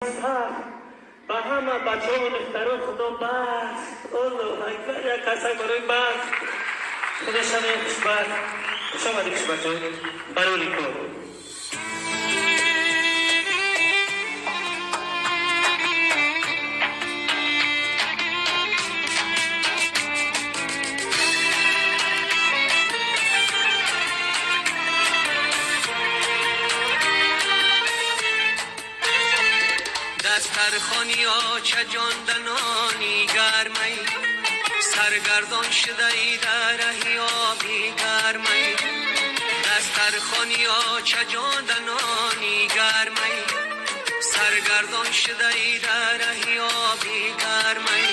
با همه بچه ها و دخترها خدا بست الله اکبر یک کسک برای بست خودش همه خوشبخت خوش آمدی خوش بچه های بروری کن دسترخوانی ها چه جاندنانی گرمی سرگردان شده ای در رهی آبی گرمی دسترخوانی ها چه جاندنانی گرمی سرگردان شده ای در رهی آبی گرمی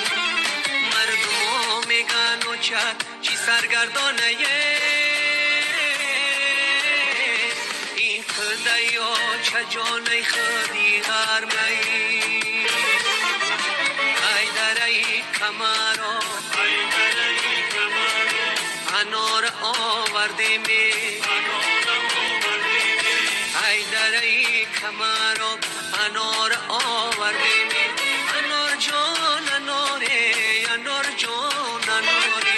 مردم ها میگن و چی سرگردانه این خدای ها چه جانه خودی گرمی کمارو انار آورده می ای درای کمارو انار آورده می انار جان اناره انار جان اناره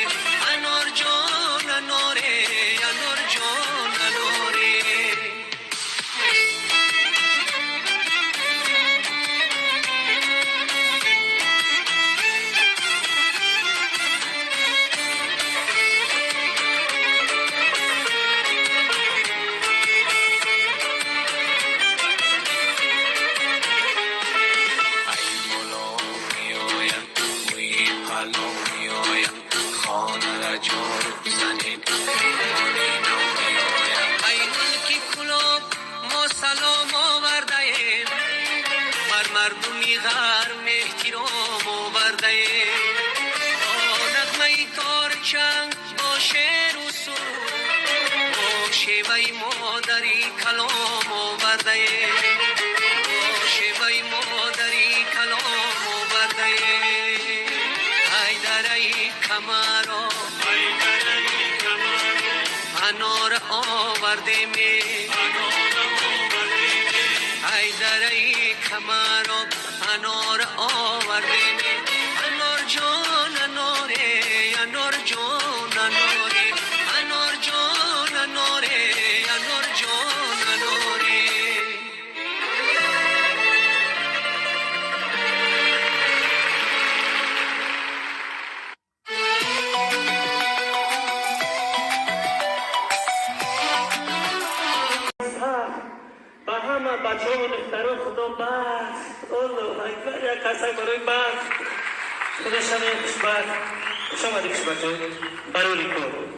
انار جان اناره انار جان اناره مردمی غرم احترام آورده نغمه تار چنگ با شعر و سرود با شیوه مادری کلام آورده با شیوه مادری کلام آورده ای درای کمارا انار آورده می ای درای کمارو انار آورده می انار جان اناره انار جان اناره انار جان اناره انار جان اناره با همه بچه ها و دخترها خدا بست الله اکبر یک کسک برای بست خودش همه خوشبخت خوش آمدی خوش بچه های بروری کن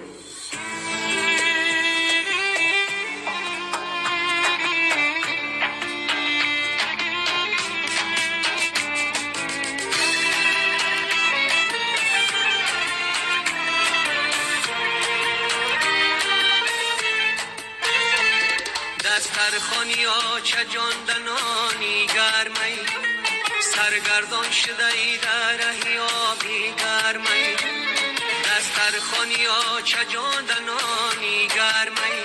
دسترخوانی ها چه جاندنانی گرمی سرگردان شده ای در رهی آبی گرمی دسترخوانی ها چه جاندنانی گرمی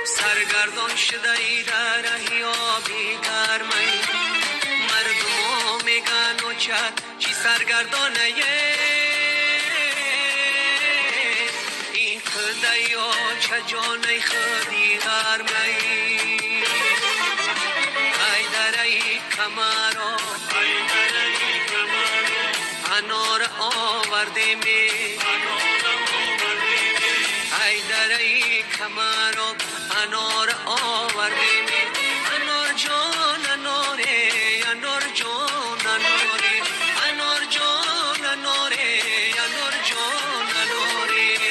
سرگردان شده ای در رهی آبی گرمی مردم ها میگن و چی سرگردانه این خدای ها چه جانه خودی گرمی ای درای کمارو انار آورده می ای درای کمارو انار آورده می انار جان اناره انار جان اناره انار جان اناره انار جان اناره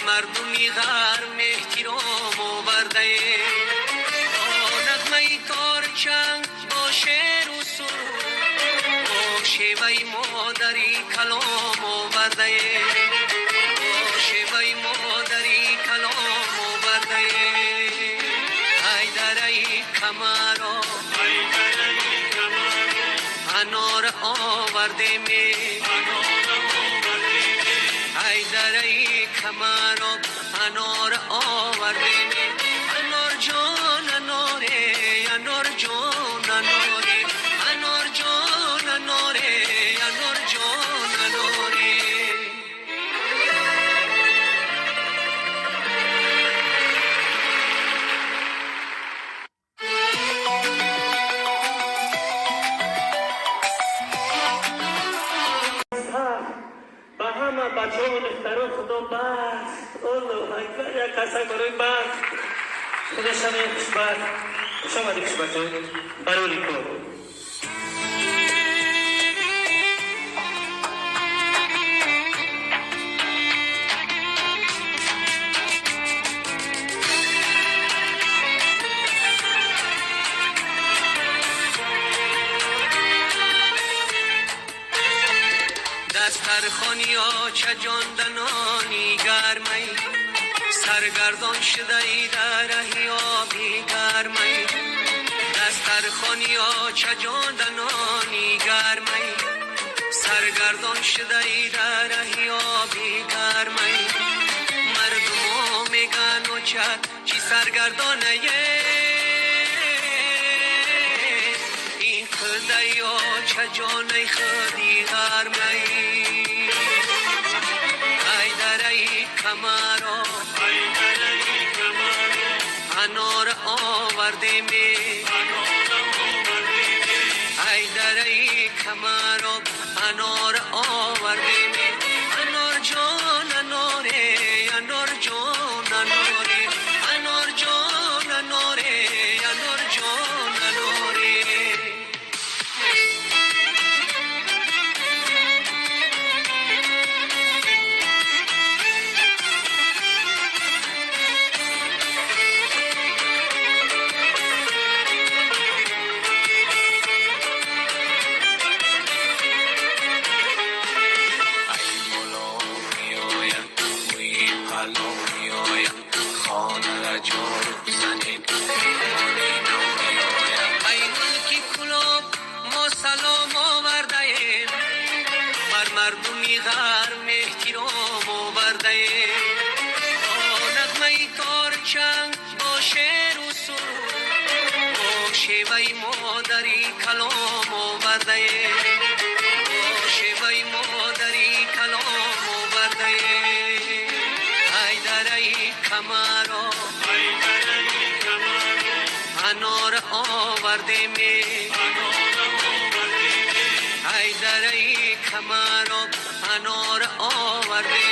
مردمی غرم احترام آورده مادری کلام آورده با شیوه مادری کلام آورده ای دره کمرا انار آورده می ای دره کمرا انار آورده می انار جان اناره انار جان اناره انار جان اناره انار جان اناره با همه بچه ها و دخترها خدا بست الله اکبر یک قسم برای بست خدا شما یک خوشبخت خوش آمدی خوشبخت برولی کن دسترخوانی ها چه جاندنانی گرمی سرگردان شده ای در رهی آبی گرمی دسترخوانی ها چه جاندنانی گرمی سرگردان شده ای در رهی آبی گرمی مردم ها میگن و چی سرگردانه این خده یا چه جانه خودی گرمی ای دره کمرا انار آورده می ای دره کمرا انار آورده می انار جان اناره انار جان اناره انار جان اناره انار جان اناره مردمی غرم احترام آورده با نغمه تار چنگ با شعر و سرود با شیوه مادری کلام آورده با شیوه مادری کلام آورده ای دره کمرا انار آورده می ای دره کمرا انار آورده